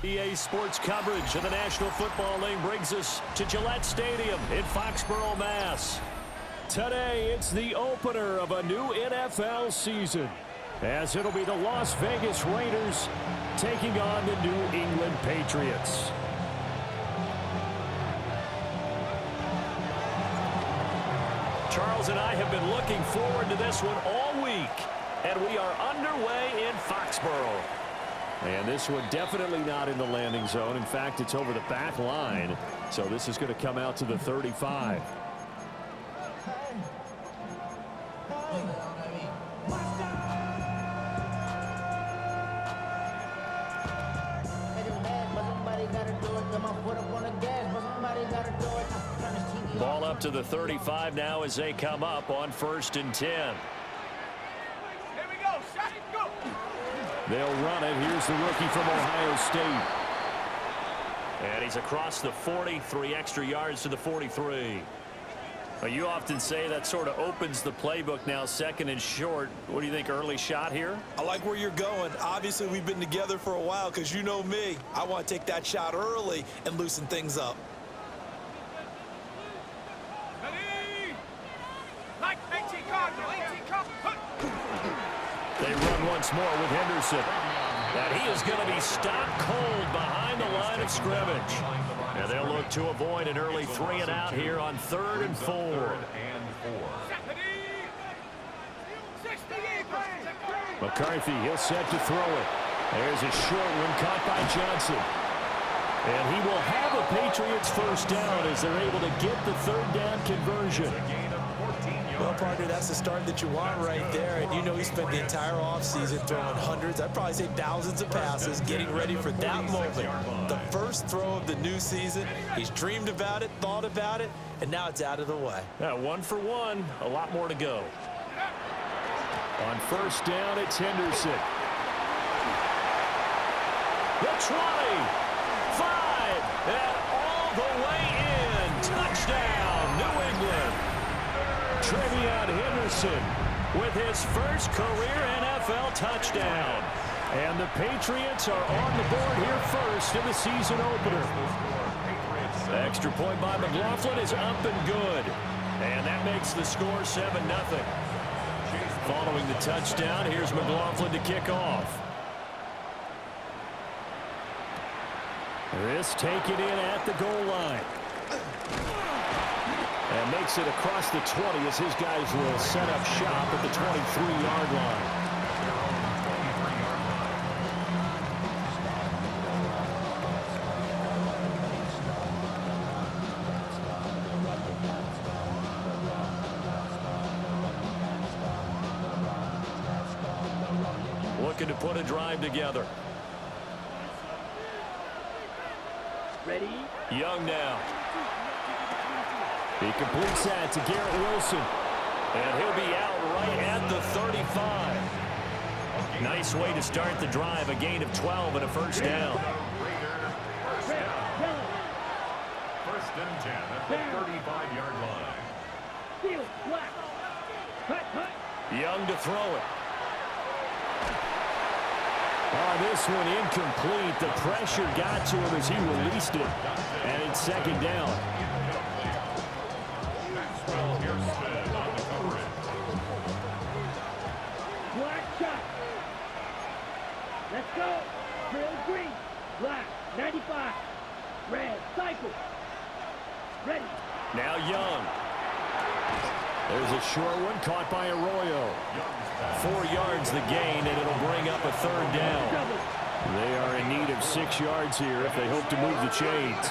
EA Sports coverage of the National Football League brings us to Gillette Stadium in Foxborough, Mass. Today, it's the opener of a new NFL season, as it'll be the Las Vegas Raiders taking on the New England Patriots. Charles and I have been looking forward to this one all week, and we are underway in Foxborough. And this one definitely not in the landing zone. In fact, it's over the back line. So this is going to come out to the 35. Ball up to the 35 now as they come up on 1st and 10. They'll run it. Here's the rookie from Ohio State. And he's across the 40, 3 extra yards to the 43. Well, you often say that sort of opens the playbook now, 2nd and short. What do you think, early shot here? I like where you're going. Obviously, we've been together for a while because you know me. I want to take that shot early and loosen things up. They run once more with Henderson. And he is going to be stopped cold behind the line of scrimmage. And they'll look to avoid an early 3 and out here on 3rd and 4. McCarthy, he'll set to throw it. There's a short one caught by Johnson. And he will have a Patriots first down as they're able to get the 3rd down conversion. Well, partner, that's the start that you want right there. And you know he spent the entire offseason throwing hundreds, I'd probably say thousands of passes, getting ready for that moment. The first throw of the new season. He's dreamed about it, thought about it, and now it's out of the way. 1 for 1. A lot more to go. On 1st down, it's Henderson. The 20. 5. And all the way in. Touchdown, New England. Trevion Henderson with his first career NFL touchdown. And the Patriots are on the board here first in the season opener. The extra point by McLaughlin is up and good. And that makes the score 7-0. Following the touchdown, here's McLaughlin to kick off. This taken in at the goal line. And makes it across the 20 as his guys will set up shop at the 23-yard line. Looking to put a drive together. Ready? Young now. He completes that to Garrett Wilson. And he'll be out right at the 35. Nice way to start the drive. A gain of 12 and a first down. First and 10 at the 35-yard line. Young to throw it. Oh, this one incomplete. The pressure got to him as he released it. And it's 2nd down. Let's go. Drill green. Black. 95. Red. Cycle. Ready. Now Young. There's a short one caught by Arroyo. 4 yards the gain, and it'll bring up a 3rd down. They are in need of 6 yards here if they hope to move the chains.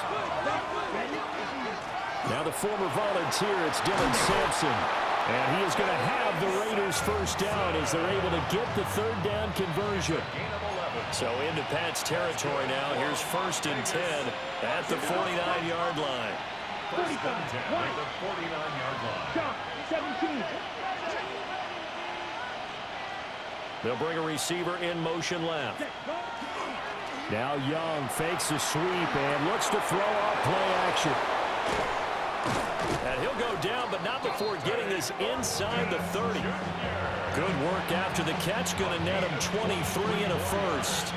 Now the former Volunteer, it's Dylan Sampson. And he is going to have the Raiders first down as they're able to get the 3rd down conversion. So into Pat's territory now. Here's 1st and 10 at the 49-yard line. 1st and 10 at the 49-yard line. 17. They'll bring a receiver in motion left. Now Young fakes the sweep and looks to throw off play action. And he'll go down, but not before getting this inside the 30. Good work after the catch. Going to net him 23 and a first.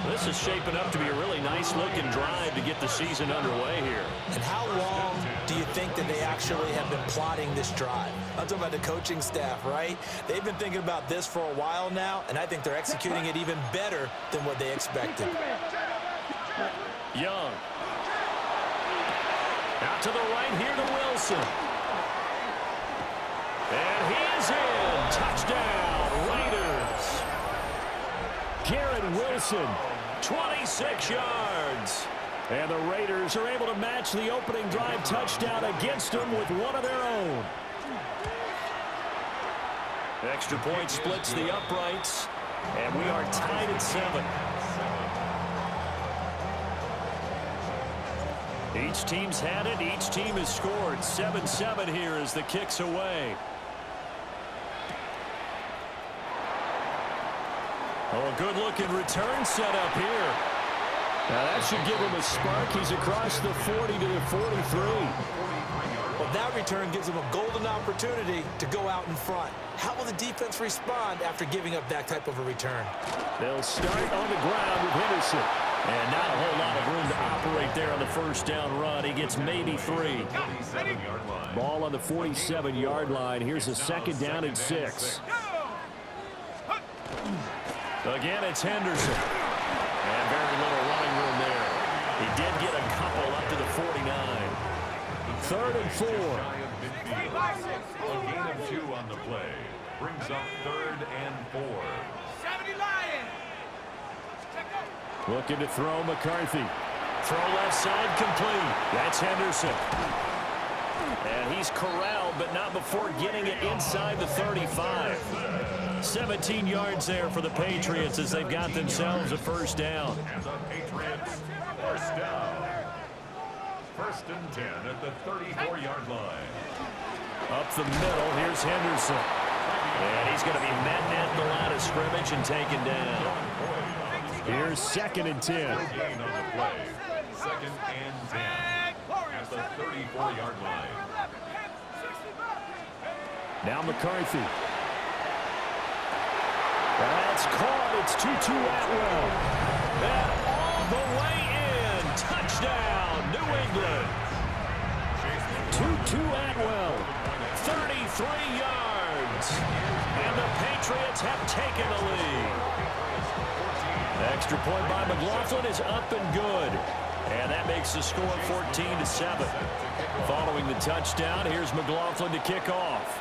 This is shaping up to be a really nice-looking drive to get the season underway here. And how long do you think that they actually have been plotting this drive? I'm talking about the coaching staff, right? They've been thinking about this for a while now, and I think they're executing it even better than what they expected. Young. Out to the right here to Wilson. And he is in. Touchdown, Raiders. Garrett Wilson, 26 yards. And the Raiders are able to match the opening drive touchdown against them with one of their own. Extra point splits the uprights, and we are tied at 7. Each team's had it. Each team has scored. 7-7 here as the kick's away. Oh, a good-looking return set up here. Now that should give him a spark. He's across the 40 to the 43. Well, that return gives him a golden opportunity to go out in front. How will the defense respond after giving up that type of a return? They'll start on the ground with Henderson. And not a whole lot of room to operate there on the first down run. He gets maybe 3. Ball on the 47-yard line. Here's a second down and 6. Again, it's Henderson. And very little running room there. He did get a couple up to the 49. 3rd and 4. A gain of 2 on the play. Brings up 3rd and 4. 70 Lions. Looking to throw McCarthy. Throw left side complete. That's Henderson. And he's corralled, but not before getting it inside the 35. 17 yards there for the Patriots as they've got themselves a first down. And the Patriots, first down. 1st and 10 at the 34-yard line. Up the middle, here's Henderson. And he's going to be met at the line of scrimmage and taken down. Here's 2nd and 10. Gain on the play. 2nd and 10 at the 34-yard line. Now McCarthy. That's caught. It's Tutu Atwell. And all the way in. Touchdown, New England. Tutu Atwell, 33 yards. And the Patriots have taken the lead. Extra point by McLaughlin is up and good. And that makes the score 14-7. Following the touchdown, here's McLaughlin to kick off.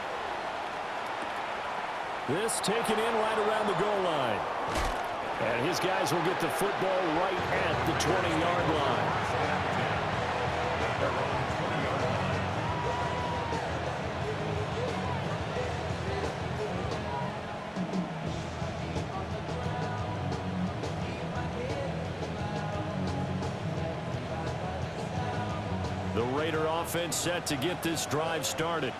This taken in right around the goal line. And his guys will get the football right at the 20-yard line. The Raider offense set to get this drive started.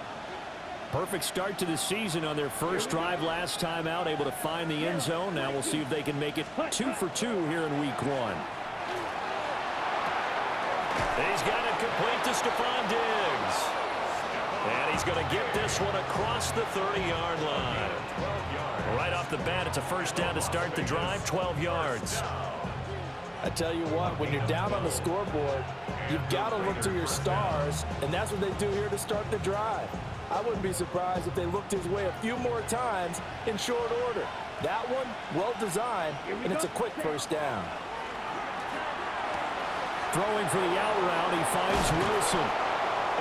Perfect start to the season on their first drive last time out, able to find the end zone. Now we'll see if they can make it 2 for 2 here in week 1. He's got it complete to Stephon Diggs. And he's going to get this one across the 30-yard line. Right off the bat, it's a first down to start the drive, 12 yards. I tell you what, when you're down on the scoreboard, you've got to look to your stars, and that's what they do here to start the drive. I wouldn't be surprised if they looked his way a few more times in short order. That one, well designed, and it's a quick first down. Throwing for the out route, he finds Wilson.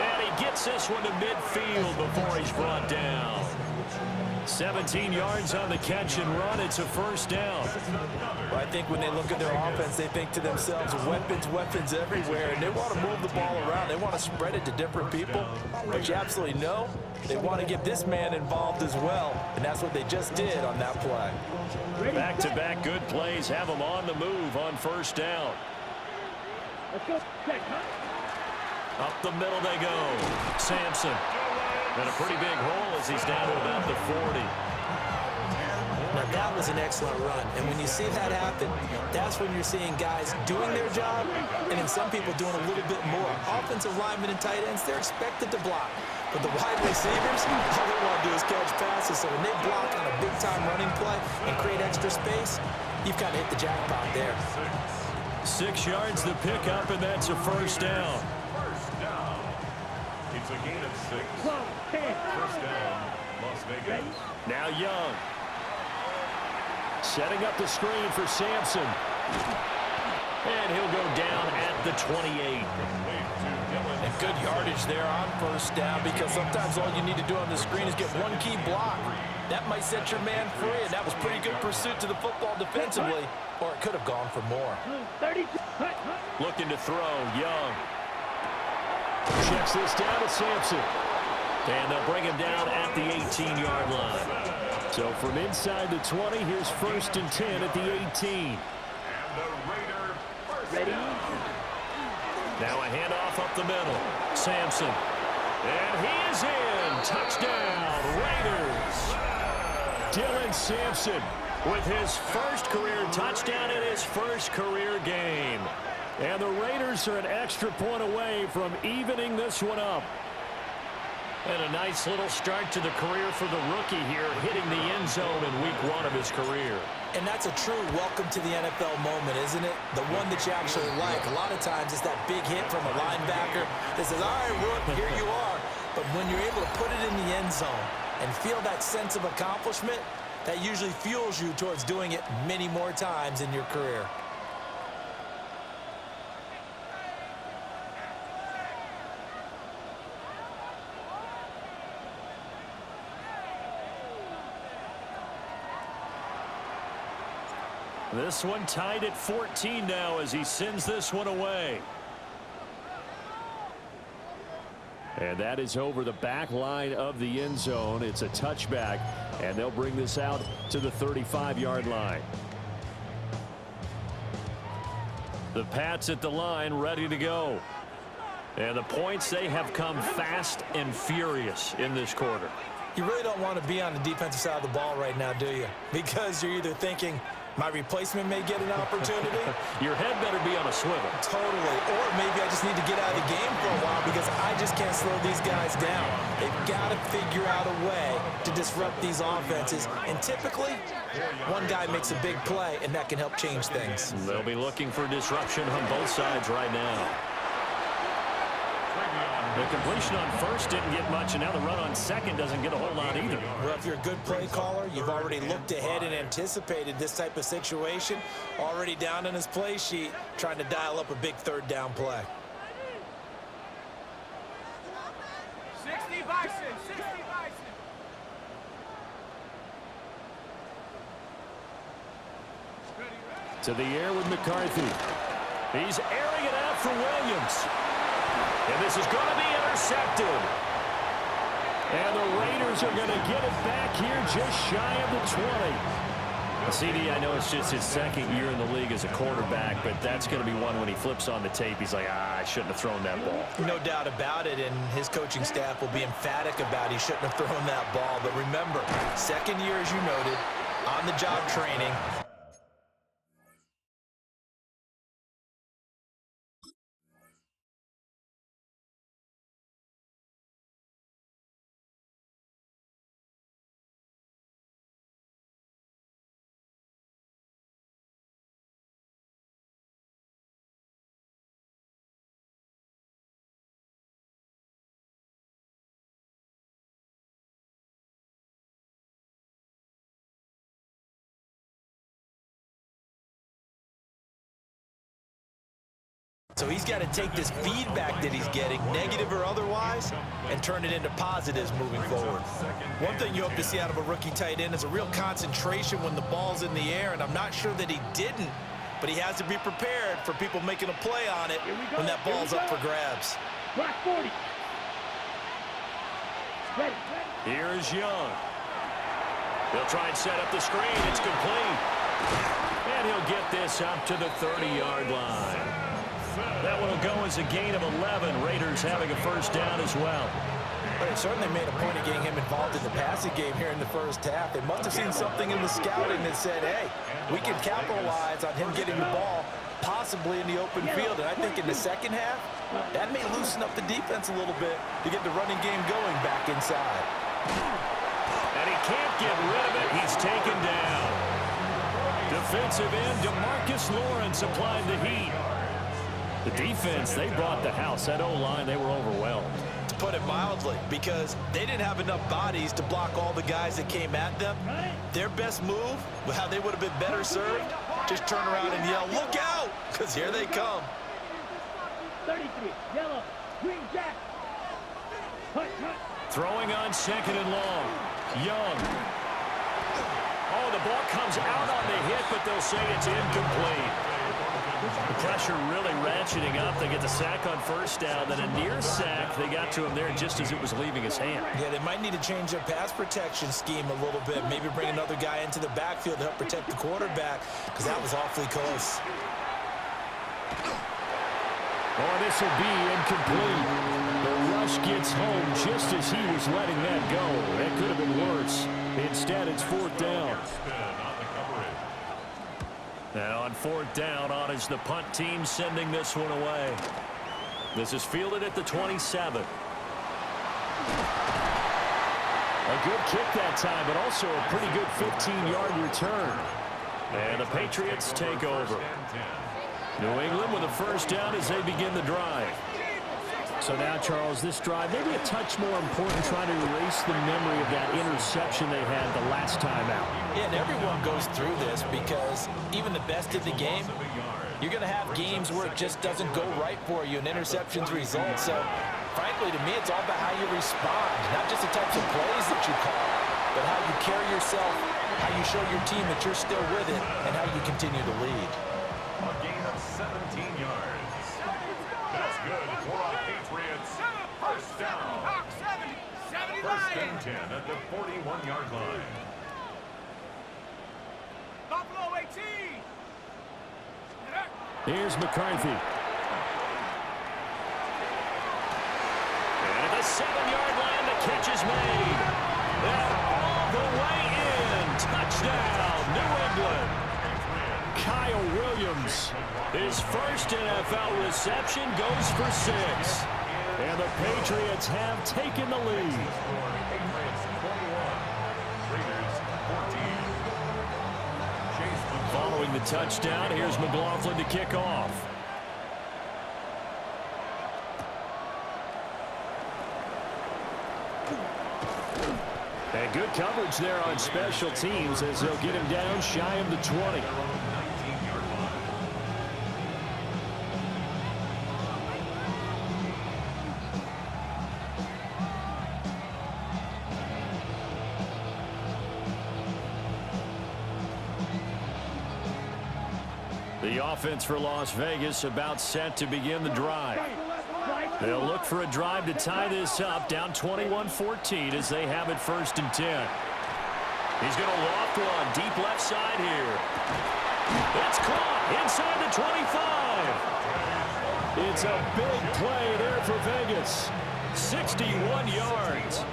And he gets this one to midfield before he's brought down. 17 yards on the catch and run. It's a first down. Well, I think when they look at their offense, they think to themselves, weapons, weapons everywhere, and they want to move the ball around. They want to spread it to different people. But you absolutely know they want to get this man involved as well, and that's what they just did on that play. Back-to-back good plays have them on the move on first down. Let's go. Check, Up the middle they go. Sampson. And a pretty big hole as he's down to about the 40. Now, that was an excellent run. And when you see that happen, that's when you're seeing guys doing their job and then some people doing a little bit more. Offensive linemen and tight ends, they're expected to block. But the wide receivers, all they want to do is catch passes. So when they block on a big-time running play and create extra space, you've kind of hit the jackpot there. 6 yards the pickup, and that's a first down. First down. It's a gain of 6. First down, Las Vegas. Now Young. Setting up the screen for Sampson. And he'll go down at the 28. And good yardage there on first down, because sometimes all you need to do on the screen is get one key block. That might set your man free, and that was pretty good pursuit to the football defensively, or it could have gone for more. Looking to throw, Young. Checks this down to Sampson. And they'll bring him down at the 18-yard line. So from inside the 20, here's 1st and 10 at the 18. And the Raider first down. Now a handoff up the middle. Sampson. And he is in. Touchdown, Raiders. Dylan Sampson with his first career touchdown in his first career game. And the Raiders are an extra point away from evening this one up. And a nice little start to the career for the rookie here, hitting the end zone in week 1 of his career. And that's a true welcome to the NFL moment, isn't it? The one that you actually like. A lot of times it's that big hit from a linebacker that says, all right, Rook, here you are. But when you're able to put it in the end zone and feel that sense of accomplishment, that usually fuels you towards doing it many more times in your career. This one tied at 14 now as he sends this one away. And that is over the back line of the end zone. It's a touchback, and they'll bring this out to the 35-yard line. The Pats at the line, ready to go. And the points, they have come fast and furious in this quarter. You really don't want to be on the defensive side of the ball right now, do you? Because you're either thinking, my replacement may get an opportunity. Your head better be on a swivel. Totally. Or maybe I just need to get out of the game for a while because I just can't slow these guys down. They've got to figure out a way to disrupt these offenses. And typically, one guy makes a big play, and that can help change things. They'll be looking for disruption on both sides right now. The completion on first didn't get much, and now the run on second doesn't get a whole lot either. Well, if you're a good play caller, you've already looked ahead and anticipated this type of situation. Already down in his play sheet, trying to dial up a big third down play. 60 Bison, 60 Bison. To the air with McCarthy. He's airing it out for Williams. And this is going to be intercepted. And the Raiders are going to get it back here just shy of the 20. CD, I know it's just his second year in the league as a quarterback, but that's going to be one when he flips on the tape. He's like, I shouldn't have thrown that ball. No doubt about it, and his coaching staff will be emphatic about he shouldn't have thrown that ball. But remember, second year, as you noted, on-the-job training. So he's got to take this feedback that he's getting, negative or otherwise, and turn it into positives moving forward. One thing you hope to see out of a rookie tight end is a real concentration when the ball's in the air, and I'm not sure that he didn't, but he has to be prepared for people making a play on it when that ball's up for grabs. Black 40. Ready. Here's Young. He'll try and set up the screen. It's complete. And he'll get this up to the 30-yard line. That one will go as a gain of 11. Raiders having a first down as well. But they've certainly made a point of getting him involved in the passing game here in the first half. They must have seen something in the scouting that said, hey, we can capitalize on him getting the ball possibly in the open field. And I think in the second half, that may loosen up the defense a little bit to get the running game going back inside. And he can't get rid of it. He's taken down. Defensive end DeMarcus Lawrence applying the heat. The defense, they brought the house. That O-line, they were overwhelmed. To put it mildly, because they didn't have enough bodies to block all the guys that came at them. Their best move, how they would have been better served, just turn around and yell, look out, because here they come. 33, yellow, green jack. Throwing on second and long. Young. Oh, the ball comes out on the hit, but they'll say it's incomplete. The pressure really ratcheting up. They get the sack on first down, then a near sack. They got to him there just as it was leaving his hand. Yeah, they might need to change their pass protection scheme a little bit. Maybe bring another guy into the backfield to help protect the quarterback, because that was awfully close. Oh, this will be incomplete. The rush gets home just as he was letting that go. That could have been worse. Instead, it's fourth down. And on fourth down, on is the punt team sending this one away. This is fielded at the 27. A good kick that time, but also a pretty good 15-yard return. And the Patriots take over. New England with a first down as they begin the drive. So now, Charles, this drive maybe a touch more important, trying to erase the memory of that interception they had the last time out. Yeah, and everyone goes through this because even the best in the game, you're going to have games where it just doesn't go right for you and interceptions result. So, frankly, to me, it's all about how you respond, not just the types of plays that you call, but how you carry yourself, how you show your team that you're still with it, and how you continue to lead. A gain of 17 yards. That's good for our Patriots. First down. 70, First and 10 at the 41-yard line. Buffalo 18. Here's McCarthy. And at the 7-yard line, the catch is made. And all the way in. Touchdown, New England. Kyle Williams, his first NFL reception, goes for 6. And the Patriots have taken the lead. Following the touchdown, here's McLaughlin to kick off. And good coverage there on special teams as they'll get him down shy of the 20. The offense for Las Vegas about set to begin the drive. They'll look for a drive to tie this up, down 21-14 as they have it first and 10. He's going to loft one deep left side here. It's caught inside the 25. It's a big play there for Vegas. 61 yards.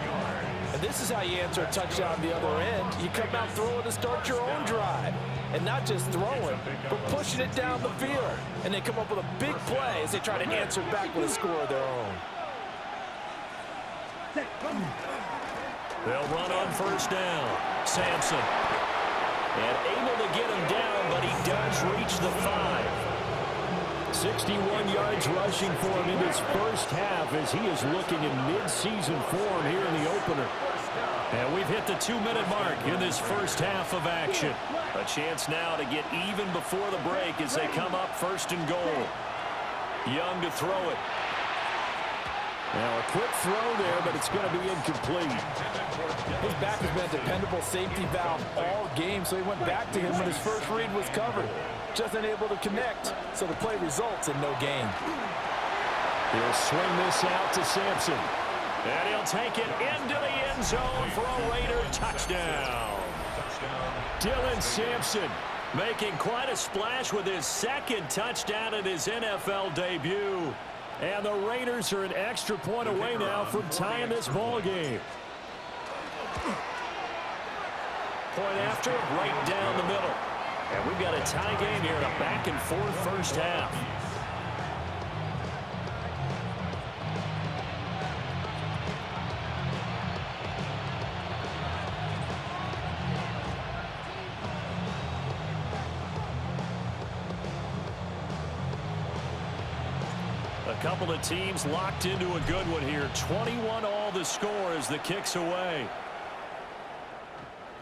And this is how you answer a touchdown the other end. You come out throwing to start your own drive. And not just throwing, but pushing it down the field. And they come up with a big play as they try to answer back with a score of their own. They'll run on first down. Sampson. And able to get him down, but he does reach the 5. 61 yards rushing for him in his first half as he is looking in mid-season form here in the opener. And we've hit the 2-minute mark in this first half of action. A chance now to get even before the break as they come up first and goal. Young to throw it. Now a quick throw there, but it's going to be incomplete. His back has been a dependable safety valve all game, so he went back to him when his first read was covered. Just unable to connect, so the play results in no gain. He'll swing this out to Sampson. And he'll take it into the end zone for a Raider touchdown. Dylan Sampson making quite a splash with his second touchdown in his NFL debut. And the Raiders are an extra point away now from tying this ball game. Point after, right down the middle. And we've got a tie game here in a back-and-forth first half. A couple of teams locked into a good one here. 21-all the score as the kick's away.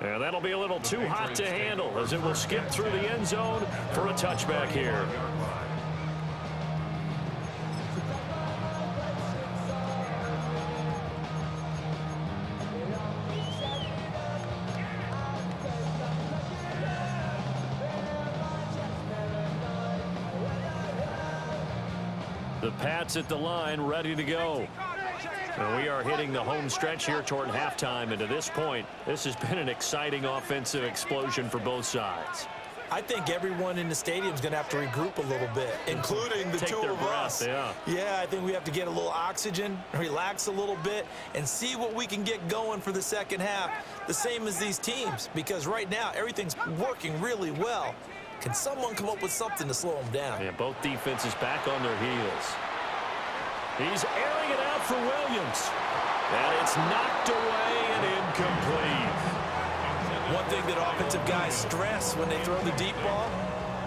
And that'll be a little too hot to handle as it will skip through the end zone for a touchback here. The Pats at the line, ready to go. And we are hitting the home stretch here toward halftime. And to this point, this has been an exciting offensive explosion for both sides. I think everyone in the stadium is going to have to regroup a little bit, including the two of us. Yeah, I think we have to get a little oxygen, relax a little bit, and see what we can get going for the second half. The same as these teams, because right now everything's working really well. Can someone come up with something to slow them down? Yeah, both defenses back on their heels. He's airing it out for Williams. And it's knocked away and incomplete. One thing that offensive guys stress when they throw the deep ball,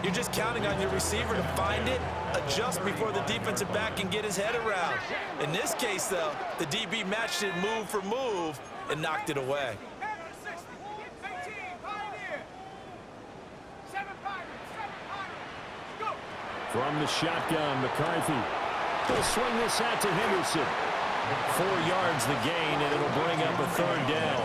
you're just counting on your receiver to find it, adjust before the defensive back can get his head around. In this case, though, the DB matched it move for move and knocked it away. From the shotgun, McCarthy will swing this out to Henderson. 4 yards the gain, and it'll bring up a third down.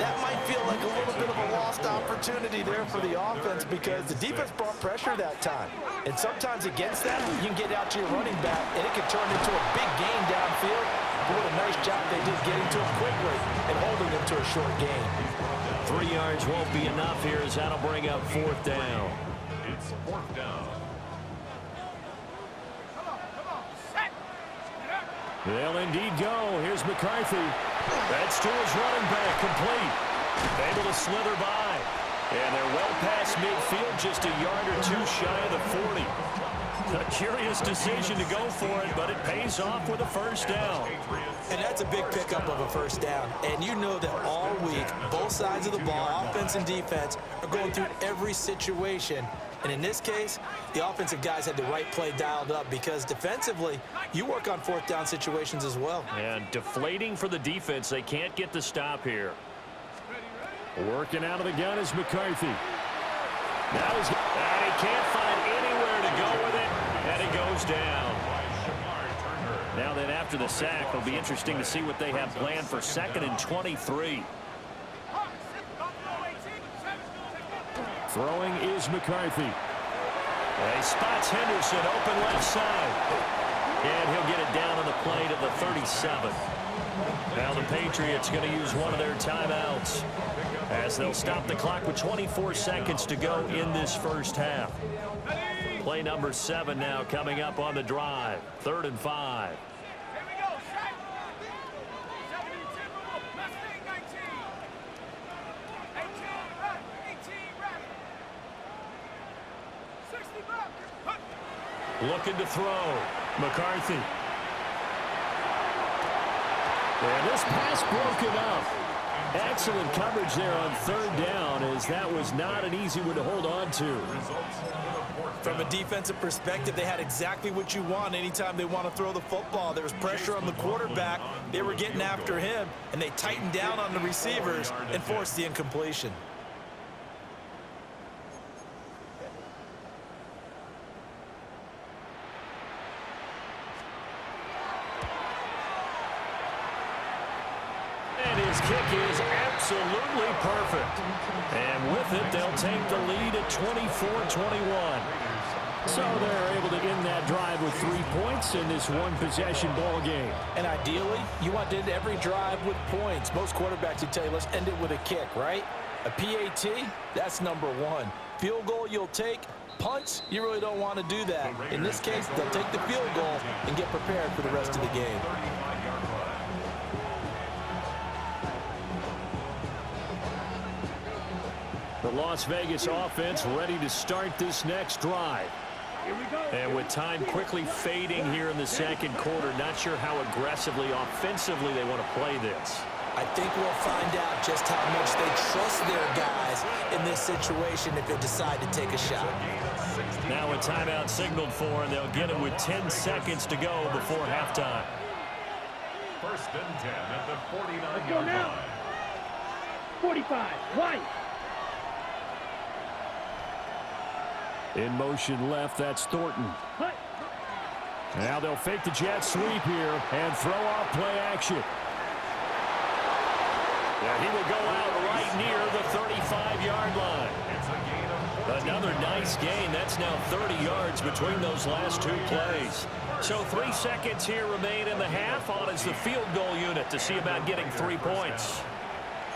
That might feel like a little bit of a lost opportunity there for the offense because the defense brought pressure that time. And sometimes against that, you can get out to your running back, and it can turn into a big gain downfield. But what a nice job they did getting to him quickly and holding him to a short gain. 3 yards won't be enough here as that'll bring up fourth down. It's fourth down. They'll indeed go. Here's McCarthy. That's to his running back, complete. Able to slither by. And they're well past midfield, just a yard or two shy of the 40. A curious decision to go for it, but it pays off with a first down. And that's a big pickup of a first down. And you know that all week, both sides of the ball, offense and defense, are going through every situation. And in this case, the offensive guys had the right play dialed up because defensively, you work on fourth down situations as well. And deflating for the defense. They can't get the stop here. Working out of the gun is McCarthy. Now he can't find anywhere to go with it, and it goes down. Now then, after the sack, it'll be interesting to see what they have planned for 2nd and 23. Throwing is McCarthy. He spots Henderson open left side. And he'll get it down on the play to the 37. Now the Patriots going to use one of their timeouts as they'll stop the clock with 24 seconds to go in this first half. Play number 7 now coming up on the drive. 3rd and 5. Looking to throw. McCarthy. And this pass broken up. Excellent coverage there on 3rd down as that was not an easy one to hold on to. From a defensive perspective, they had exactly what you want anytime they want to throw the football. There was pressure on the quarterback. They were getting after him, and they tightened down on the receivers and forced the incompletion. His kick is absolutely perfect. And with it, they'll take the lead at 24-21. So they're able to end that drive with 3 points in this one-possession ball game. And ideally, you want to end every drive with points. Most quarterbacks would tell you, let's end it with a kick, right? A PAT, that's number one. Field goal you'll take. Punts, you really don't want to do that. In this case, they'll take the field goal and get prepared for the rest of the game. The Las Vegas offense ready to start this next drive. Here we go. And with time quickly fading here in the second quarter, not sure how aggressively, offensively they want to play this. I think we'll find out just how much they trust their guys in this situation if they decide to take a shot. Now a timeout signaled for, and they'll get it with 10 seconds to go before halftime. First and 10 at the Let's go 49-yard now. line. 45. White. In motion left, that's Thornton. Hut. Now they'll fake the jet sweep here and throw off play action. Yeah, he will go out right near the 35-yard line. It's a gain of 14. Another nice gain. That's now 30 yards between those last two plays. So 3 seconds here remain in the half. On is the field goal unit to see about getting 3 points.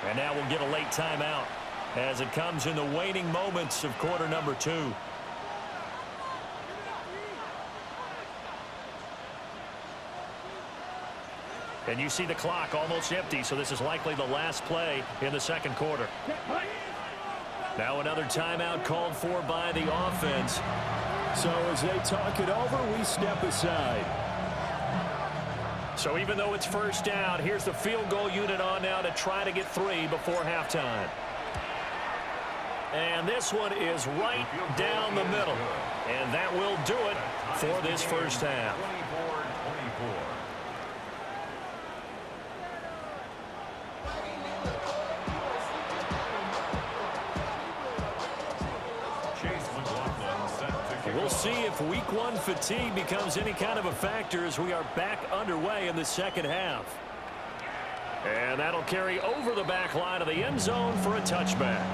And now we'll get a late timeout as it comes in the waning moments of quarter number 2. And you see the clock almost empty, so this is likely the last play in the second quarter. Now another timeout called for by the offense. So as they talk it over, we step aside. So even though it's first down, here's the field goal unit on now to try to get 3 before halftime. And this one is right down the middle. And that will do it for this first half. 24-24. We'll see if week 1 fatigue becomes any kind of a factor as we are back underway in the second half. And that'll carry over the back line of the end zone for a touchback.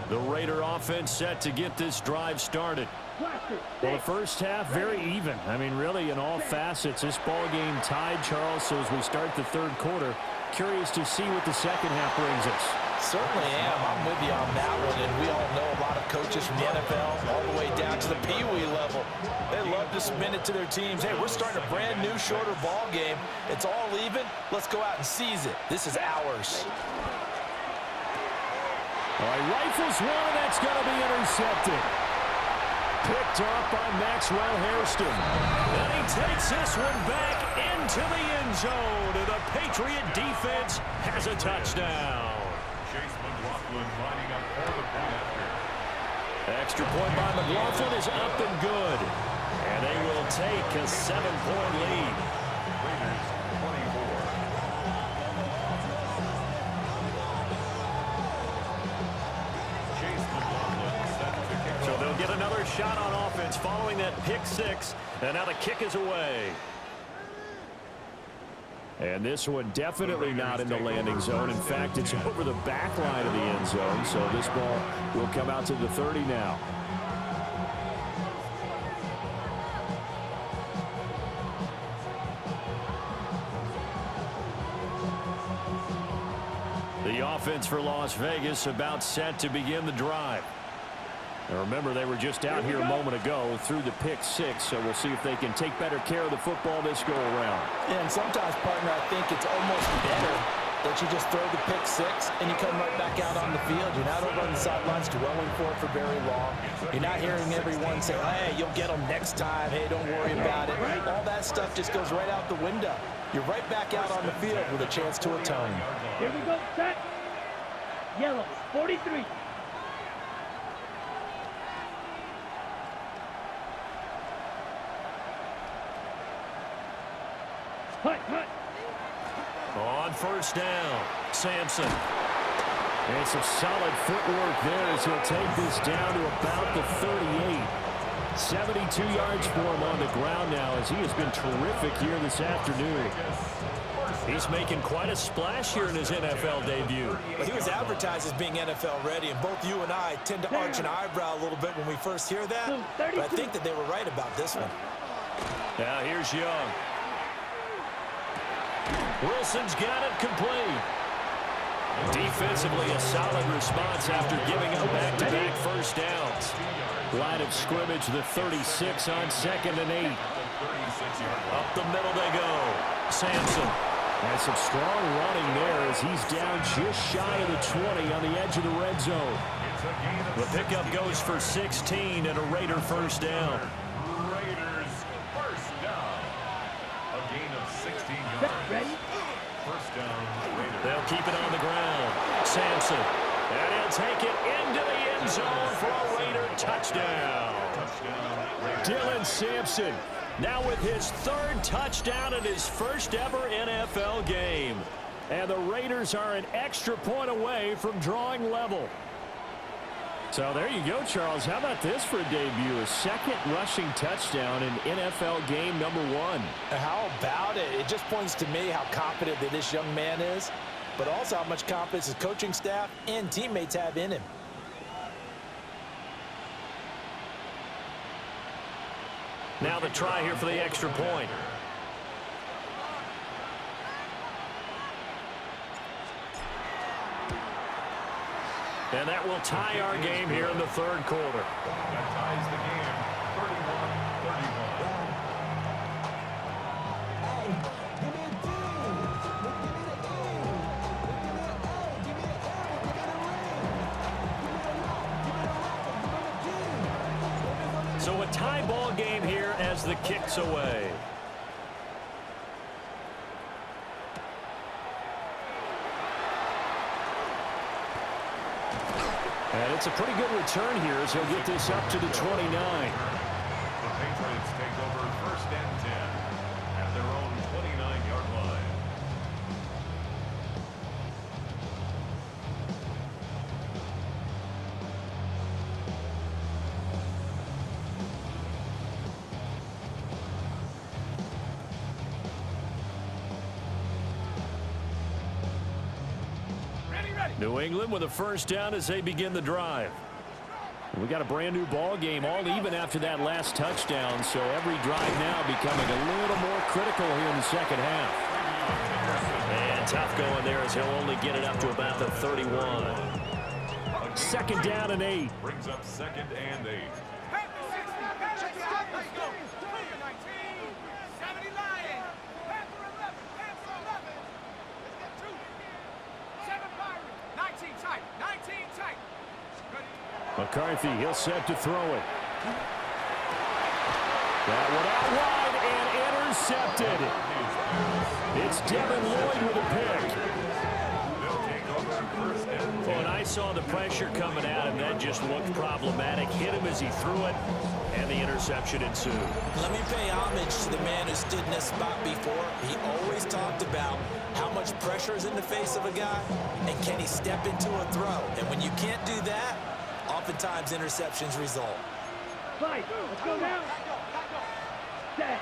The Raider offense set to get this drive started. Well, the first half, very even. I mean, really, in all facets, this ball game tied, Charles. So as we start the third quarter, curious to see what the second half brings us. Certainly am. I'm with you on that one. And we all know a lot of coaches from the NFL all the way down to the Pee-wee level. They love to spin it to their teams. Hey, we're starting a brand new, shorter ball game. It's all even. Let's go out and seize it. This is ours. All right, rifles one, and that's going to be intercepted. Picked up by Maxwell Hairston. And he takes this one back into the end zone. And the Patriot defense has a touchdown. Chase McLaughlin lining up for the point after. Extra point by McLaughlin is up and good. And they will take a 7-point lead. Raiders 24. Chase McLaughlin set to kick. So they'll get another shot on offense following that pick 6. And now the kick is away. And this one definitely not in the landing zone. In fact, it's over the back line of the end zone. So this ball will come out to the 30 now. The offense for Las Vegas about set to begin the drive. Now remember, they were just out here a moment ago through the pick 6, so we'll see if they can take better care of the football this go around. Yeah, and sometimes, partner, I think it's almost better that you just throw the pick 6 and you come right back out on the field. You're not over on the sidelines dwelling for it for very long. You're not hearing everyone say, hey, you'll get them next time. Hey, don't worry about it. All that stuff just goes right out the window. You're right back out on the field with a chance to atone. Here we go. Set. Yellow. 43. Hut, hut. On first down, Sampson. And some solid footwork there as he'll take this down to about the 38. 72 yards for him on the ground now, as he has been terrific here this afternoon. He's making quite a splash here in his NFL debut. Well, he was advertised as being NFL ready, and both you and I tend to arch an eyebrow a little bit when we first hear that. But I think that they were right about this one. Now here's Young. Wilson's got it complete. Defensively, a solid response after giving up back-to-back first downs. Line of scrimmage, the 36 on 2nd and 8. Up the middle they go. Sampson. Has some strong running there as he's down just shy of the 20 on the edge of the red zone. The pickup goes for 16 and a Raider first down. Raiders first down. A gain of 16 yards. First down, Raiders. They'll keep it on the ground. Sampson. And he'll take it into the end zone for a Raider touchdown. Dylan Sampson now with his 3rd touchdown in his first ever NFL game. And the Raiders are an extra point away from drawing level. So there you go, Charles. How about this for a debut? A 2nd rushing touchdown in NFL game number 1. How about it? It just points to me how confident that this young man is, but also how much confidence his coaching staff and teammates have in him. Now the try here for the extra point. And that will tie our game here in the 3rd quarter. That ties the game, 31-31. So a tie ball game here as the kick's away. And it's a pretty good return here as he'll get this up to the 29. The Patriots take over 1st and 10 at their own 29-yard line. New England with a first down as they begin the drive. We got a brand new ball game, all even after that last touchdown, so every drive now becoming a little more critical here in the 2nd half. And tough going there as he'll only get it up to about the 31. 2nd down and 8. Brings up 2nd and 8. McCarthy, he'll set to throw it. That one out wide and intercepted. It's Devin Lloyd with a pick. Oh, and I saw the pressure coming at him. That just looked problematic. Hit him as he threw it, and the interception ensued. Let me pay homage to the man who stood in this spot before. He always talked about how much pressure is in the face of a guy, and can he step into a throw. And when you can't do that, oftentimes interceptions result. Fight. Let's go now. Set.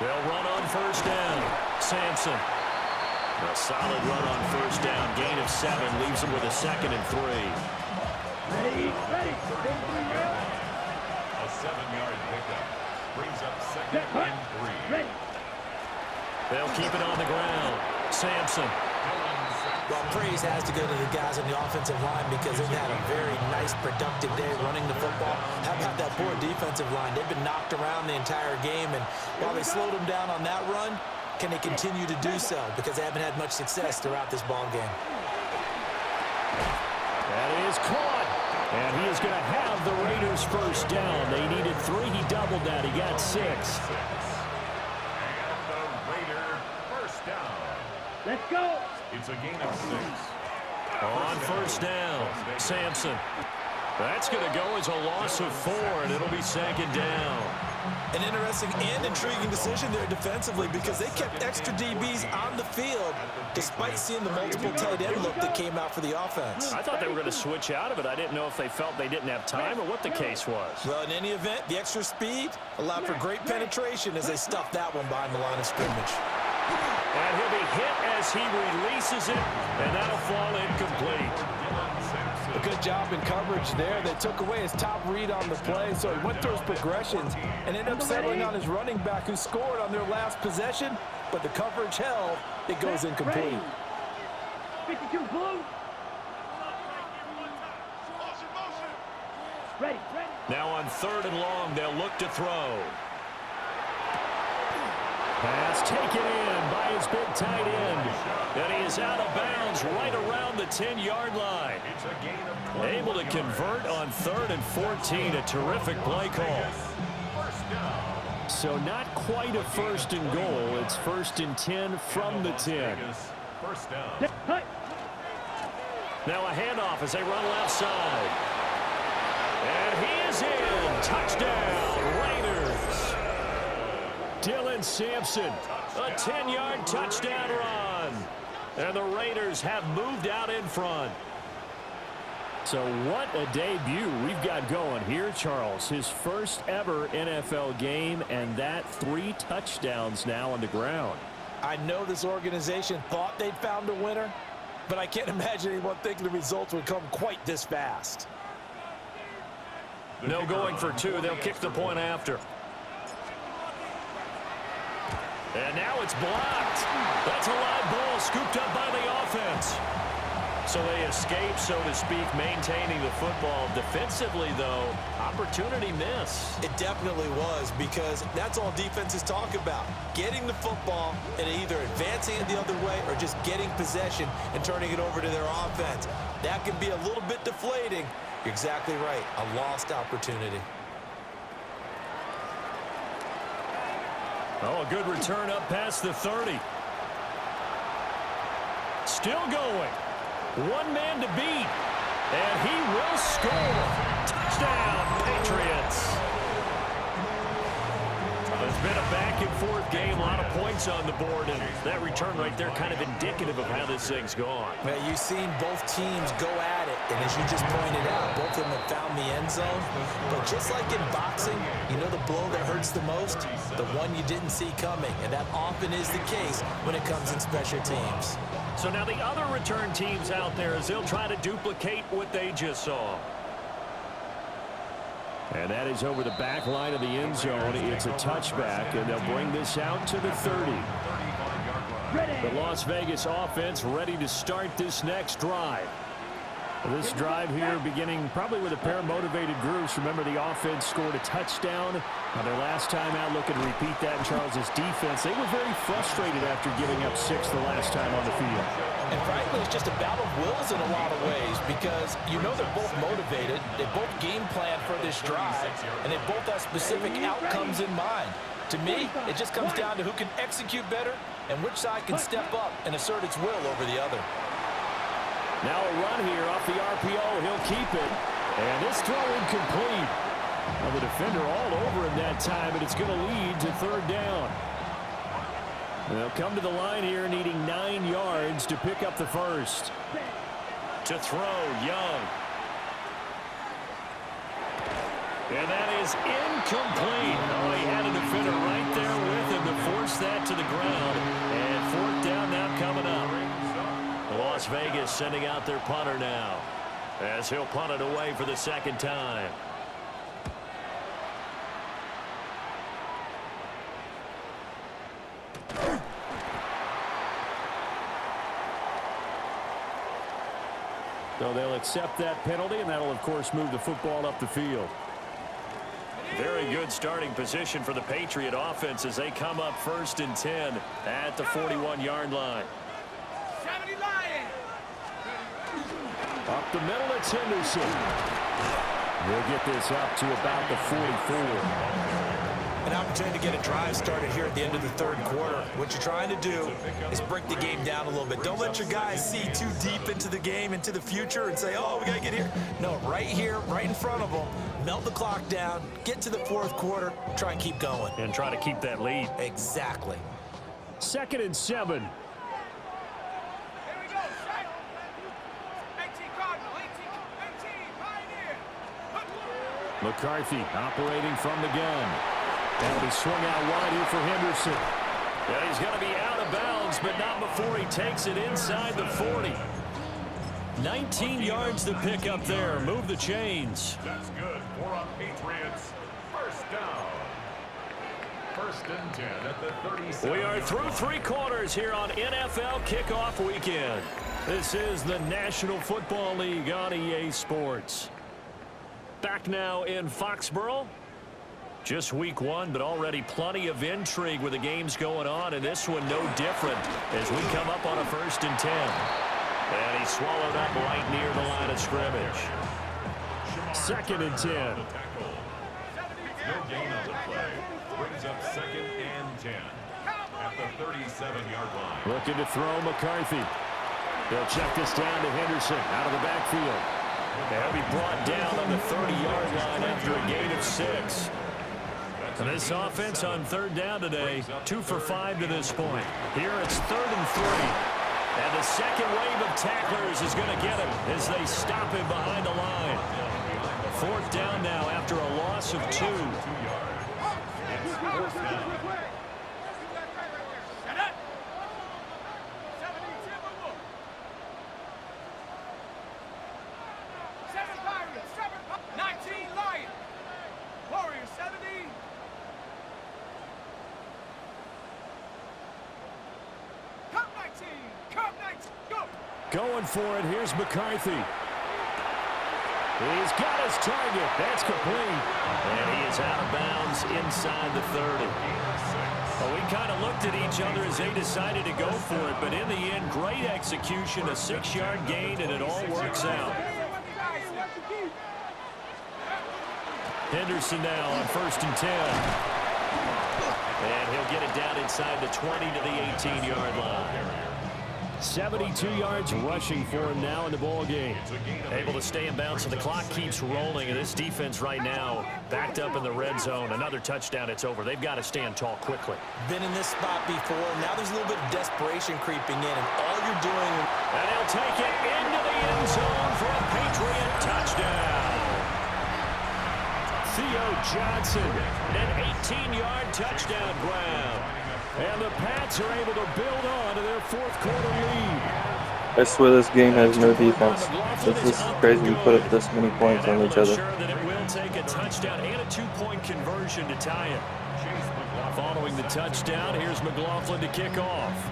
They'll run on first down. Sampson. A solid run on first down. Gain of 7 leaves him with a 2nd and 3. Ready. A 7-yard pickup brings up 2nd and 3. Ready. They'll keep it on the ground. Sampson. Well, praise has to go to the guys on the offensive line because they've had a very nice, productive day running the football. How about that poor defensive line? They've been knocked around the entire game, and while they slowed them down on that run, can they continue to do so? Because they haven't had much success throughout this ball game. That is caught. And he is going to have the Raiders first down. They needed 3. He doubled that. He got 6. And the Raider first down. Let's go. It's a gain of 6. On first down, Sampson. That's going to go as a loss of 4, and it'll be second down. An interesting and intriguing decision there defensively because they kept extra DBs on the field despite seeing the multiple tight end look that came out for the offense. I thought they were going to switch out of it. I didn't know if they felt they didn't have time or what the case was. Well, in any event, the extra speed allowed for great penetration as they stuffed that one behind the line of scrimmage. And he'll be hit as he releases it, and that'll fall incomplete. A good job in coverage there. They took away his top read on the play, so he went through his progressions and ended up settling on his running back who scored on their last possession, but the coverage held. It goes incomplete. 52 blue. Ready. Now on 3rd and long, they'll look to throw. Pass taken in by his big tight end. And he is out of bounds right around the 10-yard line. Able to convert on 3rd and 14. A terrific play call. So not quite a 1st and goal. It's 1st and 10 from the 10. First down. Now a handoff as they run left side. And he is in. Touchdown, Raiders. Dylan Sampson, a 10-yard touchdown run. And the Raiders have moved out in front. So what a debut we've got going here, Charles. His first ever NFL game, and that 3 touchdowns now on the ground. I know this organization thought they'd found a winner, but I can't imagine anyone thinking the results would come quite this fast. No going for 2. They'll kick the point after. And now it's blocked. That's a live ball scooped up by the offense. So they escape, so to speak, maintaining the football. Defensively, though, opportunity miss. It definitely was because that's all defenses talk about. Getting the football and either advancing it the other way or just getting possession and turning it over to their offense. That can be a little bit deflating. You're exactly right. A lost opportunity. Oh, a good return up past the 30. Still going. One man to beat. And he will score. Touchdown, Patriots. It's been a back-and-forth game. A lot of points on the board. And that return right there kind of indicative of how this thing's gone. Well, you've seen both teams go at it. And as you just pointed out, both of them have found the end zone. But just like in boxing, you know the blow that hurts the most? The one you didn't see coming. And that often is the case when it comes in special teams. So now the other return teams out there as they'll try to duplicate what they just saw. And that is over the back line of the end zone. It's a touchback, and they'll bring this out to the 30. The Las Vegas offense ready to start this next drive. This drive here beginning probably with a pair of motivated groups. Remember, the offense scored a touchdown. Now their last time out, looking to repeat that in Charles' defense. They were very frustrated after giving up 6 the last time on the field. And frankly, it's just a battle of wills in a lot of ways because you know they're both motivated. They both game plan for this drive, and they both have specific outcomes in mind. To me, it just comes down to who can execute better and which side can step up and assert its will over the other. Now a run here off the RPO. He'll keep it. And this throw incomplete. Well, the defender all over him that time, but it's going to lead to 3rd down. They'll come to the line here needing 9 yards to pick up the first. To throw, Young. And that is incomplete. Oh, he had a defender right there with him to force that to the ground. And 4th down now coming up. Las Vegas sending out their punter now as he'll punt it away for the 2nd time. So they'll accept that penalty, and that'll, of course, move the football up the field. Very good starting position for the Patriot offense as they come up 1st and 10 at the 41-yard line. Up the middle, it's Henderson. He'll get this up to about the 44. An opportunity to get a drive started here at the end of the third quarter. What you're trying to do is break the game down a little bit. Don't let your guys see too deep into the game, into the future, and say, oh, we got to get here. No, right here, right in front of them. Melt the clock down, get to the fourth quarter, try and keep going. And try to keep that lead. Exactly. 2nd and 7. McCarthy operating from the gun. That'll be swung out wide here for Henderson. And he's going to be out of bounds, but not before he takes it inside the 40. 19 yards to pick up there. Move the chains. That's good for our Patriots. First down. 1st and 10 at the 37. We are through 3 quarters here on NFL Kickoff Weekend. This is the National Football League on EA Sports. Back now in Foxborough. Just week 1, but already plenty of intrigue with the games going on, and this one no different as we come up on a 1st and 10. And he's swallowed up right near the line of scrimmage. 2nd and 10. No gain on the play. Brings up 2nd and 10 at the 37-yard line. Looking to throw McCarthy. They'll check this down to Henderson out of the backfield. They'll be brought down on the 30-yard line after a gain of 6. And this offense on 3rd down today, 2 for 5 to this point. Here it's 3rd and 3. And the second wave of tacklers is going to get him as they stop him behind the line. 4th down now after a loss of 2. Going for it. Here's McCarthy. He's got his target. That's complete. And he is out of bounds inside the 30. Well, we kind of looked at each other as they decided to go for it, but in the end, great execution, a 6-yard gain, and it all works out. Henderson now on 1st and 10. And he'll get it down inside the 20 to the 18-yard line. 72 yards rushing for him now in the ball game. Able to stay in bounds, so the clock keeps rolling. And this defense right now backed up in the red zone. Another touchdown, it's over. They've got to stand tall quickly. Been in this spot before. Now there's a little bit of desperation creeping in, and all you're doing. And he'll take it into the end zone for a Patriot touchdown. Theo Johnson, an 18-yard touchdown grab. And the Pats are able to build on to their 4th quarter lead. I swear this game has no defense. This is crazy we put up this many points on each other. Sure that it will take a touchdown and a 2-point conversion to tie it. Following the touchdown, here's McLaughlin to kick off.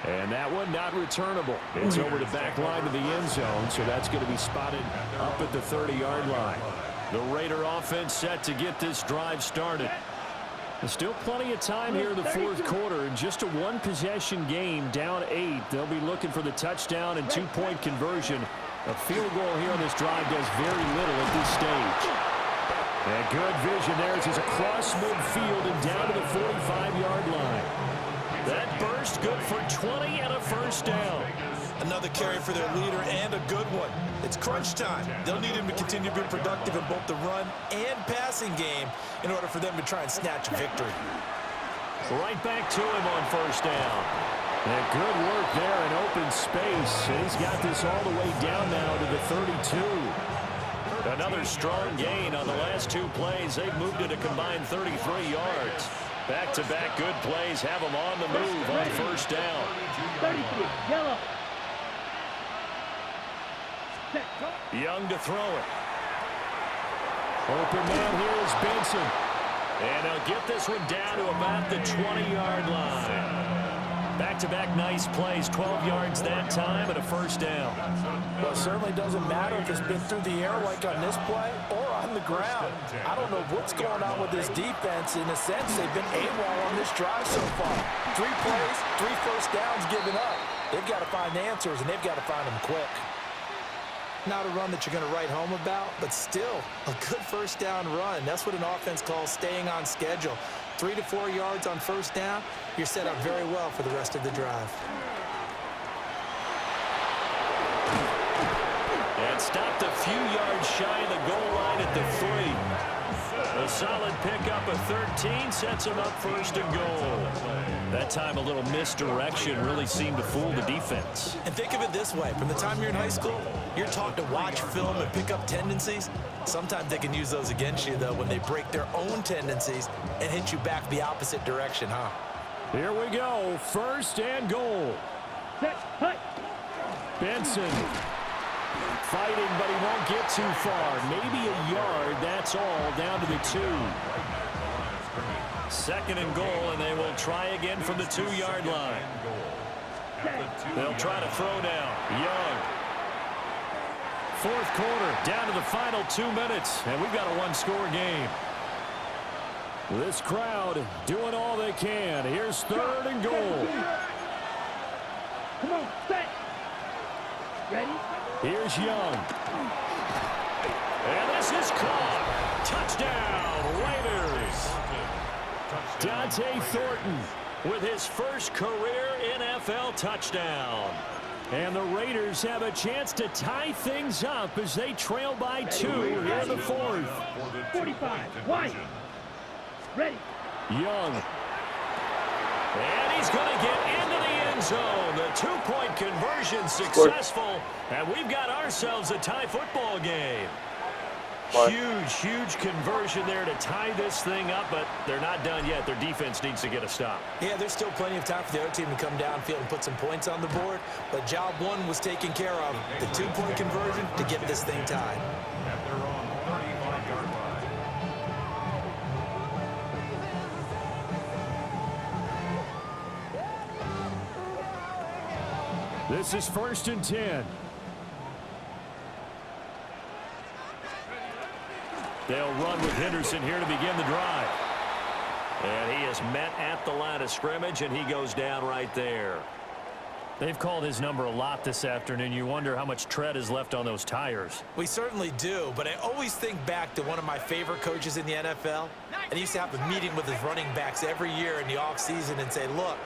And that one not returnable. It's over the back line to the end zone, so that's going to be spotted up at the 30-yard line. The Raider offense set to get this drive started. There's still plenty of time here in the 4th quarter. In just a 1-possession game, down 8. They'll be looking for the touchdown and 2-point conversion. A field goal here on this drive does very little at this stage. And good vision there as he's across midfield and down to the 45-yard line. That burst good for 20 and a 1st down. Another carry for their leader and a good one. It's crunch time. They'll need him to continue to be productive in both the run and passing game in order for them to try and snatch a victory. Right back to him on 1st down. And good work there in open space. And he's got this all the way down now to the 32. Another strong gain on the last 2 plays. They've moved it a combined 33 yards. Back-to-back good plays have them on the move on 1st down. 33, yellow. Young to throw it. Open man here is Benson. And they'll get this one down to about the 20-yard line. Back-to-back nice plays, 12 yards that time and a 1st down. Well, it certainly doesn't matter if it's been through the air like on this play or on the ground. I don't know what's going on with this defense. In a sense, they've been AWOL on this drive so far. 3 plays, 3 first downs given up. They've got to find answers, and they've got to find them quick. Not a run that you're going to write home about, but still a good first down run. That's what an offense calls staying on schedule. 3 to 4 yards on first down, you're set up very well for the rest of the drive. And stopped a few yards shy of the goal line at the 3. A solid pickup of 13 sets him up first and goal. That time a little misdirection really seemed to fool the defense. And think of it this way. From the time you're in high school, you're taught to watch film and pick up tendencies. Sometimes they can use those against you, though, when they break their own tendencies and hit you back the opposite direction, huh? Here we go. First and goal. Set. Hut. Benson fighting, but he won't get too far. Maybe a yard, that's all, down to the 2. Second and goal, and they will try again from the 2-yard line. They'll try to throw down. Young. Fourth quarter, down to the final 2 minutes, and we've got a one-score game. This crowd doing all they can. Here's third and goal. Come on, set. Ready? Here's Young. And this is caught. Touchdown, Raiders. Dante Thornton with his first career NFL touchdown. And the Raiders have a chance to tie things up as they trail by 2 here in the 4th. 45. Wide. Ready. Young. And he's going to get into the end zone. The 2-point conversion successful. And we've got ourselves a tie football game. Huge conversion there to tie this thing up, but they're not done yet. Their defense needs to get a stop. Yeah, there's still plenty of time for the other team to come downfield and put some points on the board, but job 1 was taken care of. The 2-point conversion to get this thing tied. At their own 35-yard line. This is 1st and 10. They'll run with Henderson here to begin the drive. And he is met at the line of scrimmage, and he goes down right there. They've called his number a lot this afternoon. You wonder how much tread is left on those tires. We certainly do, but I always think back to one of my favorite coaches in the NFL. And he used to have a meeting with his running backs every year in the offseason and say, look,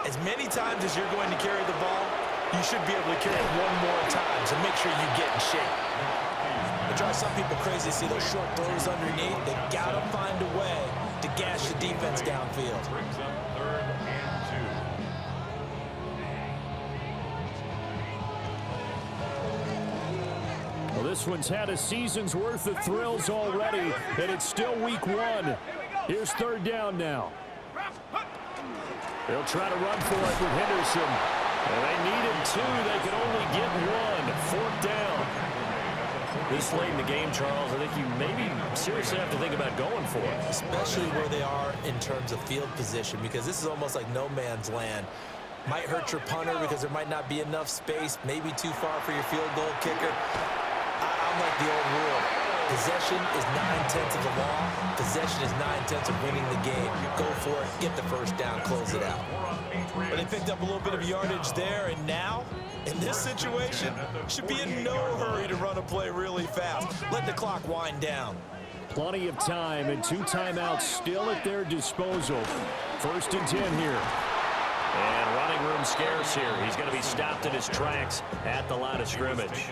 as many times as you're going to carry the ball, you should be able to carry it one more time, so make sure you get in shape. It drives some people crazy to see those short throws underneath. They got to find a way to gash the defense downfield. Brings up 3rd and 2. Well, this one's had a season's worth of thrills already, and it's still week 1. Here's 3rd down now. They'll try to run for it with Henderson. And they needed 2. They could only get 1. 4th down. This late in the game, Charles, I think you maybe seriously have to think about going for it. Especially where they are in terms of field position, because this is almost like no man's land. Might hurt your punter because there might not be enough space, maybe too far for your field goal kicker. I'm like the old rule. Possession is 9/10 of the law. Possession is 9/10 of winning the game. Go for it, get the first down, close it out. But they picked up a little bit of yardage there, and now, in this situation, should be in no hurry to run a play really fast. Let the clock wind down. Plenty of time and 2 timeouts still at their disposal. 1st and 10 here. And running room scarce here. He's going to be stopped in his tracks at the line of scrimmage.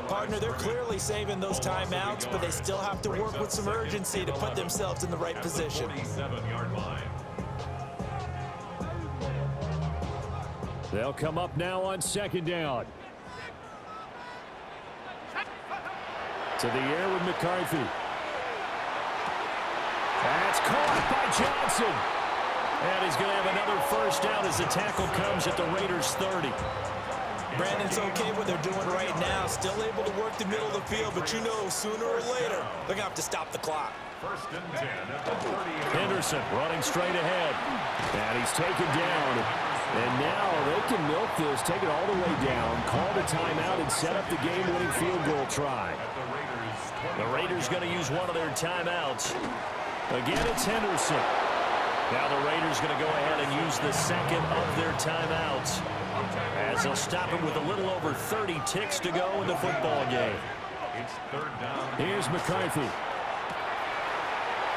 Partner, they're clearly saving those timeouts, but they still have to work with some urgency to put themselves in the right position. 47-yard line. They'll come up now on 2nd down. To the air with McCarthy. That's caught by Johnson. And he's going to have another first down as the tackle comes at the Raiders' 30. Brandon's okay what they're doing right now. Still able to work the middle of the field, but you know sooner or later they're going to have to stop the clock. 1st and 10 at the 30. Henderson running straight ahead. And he's taken down. And now they can milk this, take it all the way down, call the timeout, and set up the game-winning field goal try. The Raiders going to use one of their timeouts. Again, it's Henderson. Now the Raiders going to go ahead and use the second of their timeouts. As they'll stop it with a little over 30 ticks to go in the football game. It's third down. Here's McCarthy.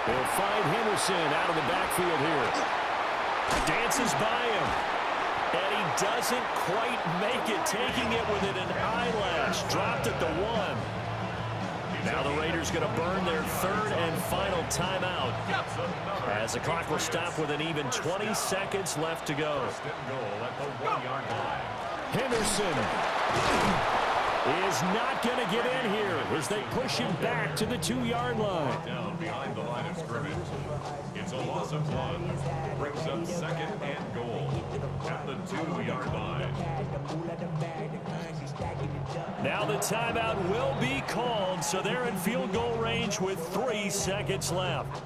They'll find Henderson out of the backfield here. Dances by him. And he doesn't quite make it, taking it within an eyelash. Dropped at the 1. Now the Raiders going to burn their third and final timeout as the clock will stop with an even 20 seconds left to go. First and goal at the 1-yard line. Henderson is not going to get in here as they push him back to the 2-yard line. Down behind the line of scrimmage. It's a loss of 1. Brings up second and goal at the 2-yard line. Now the timeout will be called, so they're in field goal range with 3 seconds left.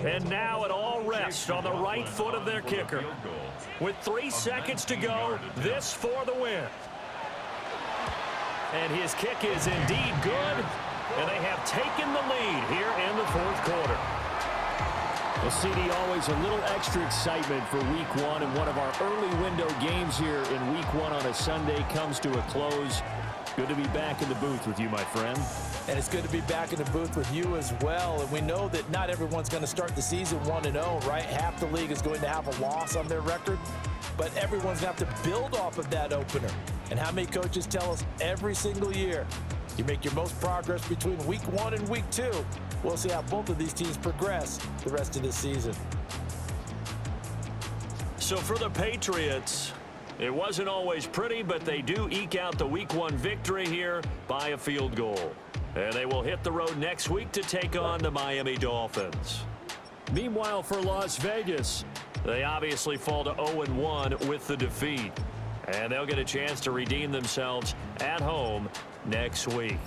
And now it all rests on the right foot of their kicker. With 3 seconds to go, this for the win. And his kick is indeed good, and they have taken the lead here in the fourth quarter. Well, CD, always a little extra excitement for Week 1, and one of our early window games here in Week 1 on a Sunday comes to a close. Good to be back in the booth with you, my friend. And it's good to be back in the booth with you as well. And we know that not everyone's going to start the season 1-0, right? Half the league is going to have a loss on their record, but everyone's going to have to build off of that opener. And how many coaches tell us every single year, you make your most progress between Week 1 and Week 2. We'll see how both of these teams progress the rest of this season. So for the Patriots, it wasn't always pretty, but they do eke out the Week 1 victory here by a field goal. And they will hit the road next week to take on the Miami Dolphins. Meanwhile, for Las Vegas, they obviously fall to 0-1 with the defeat. And they'll get a chance to redeem themselves at home next week.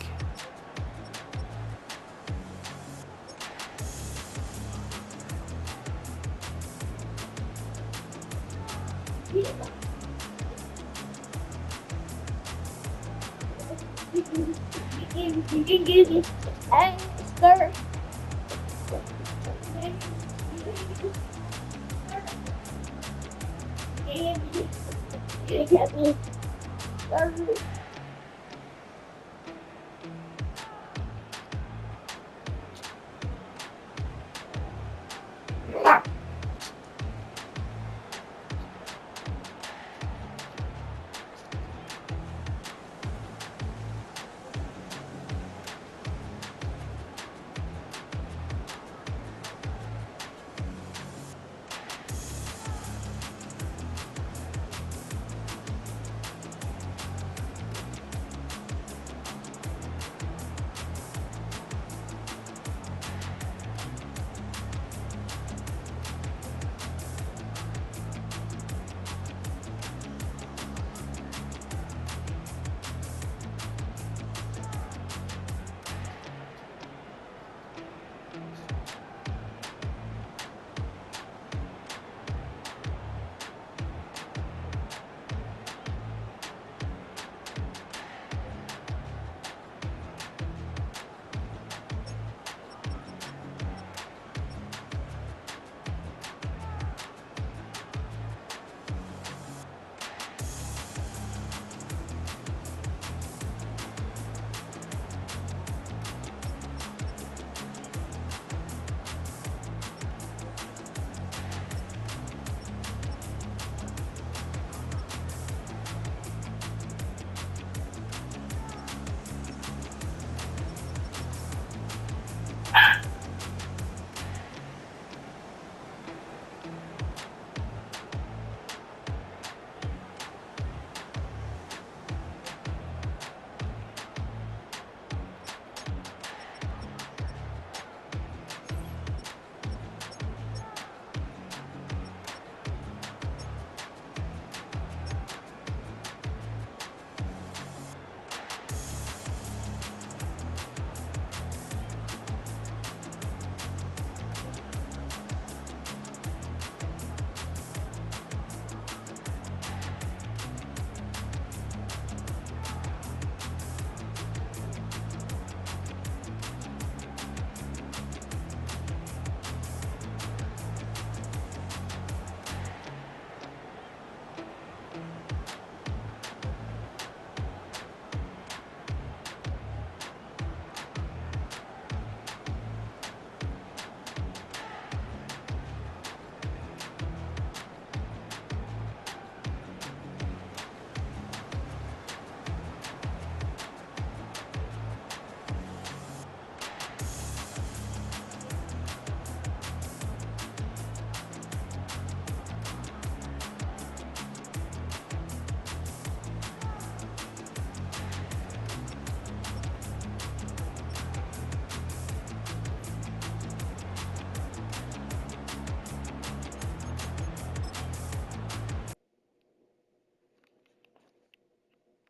You can do this. Skirt. You can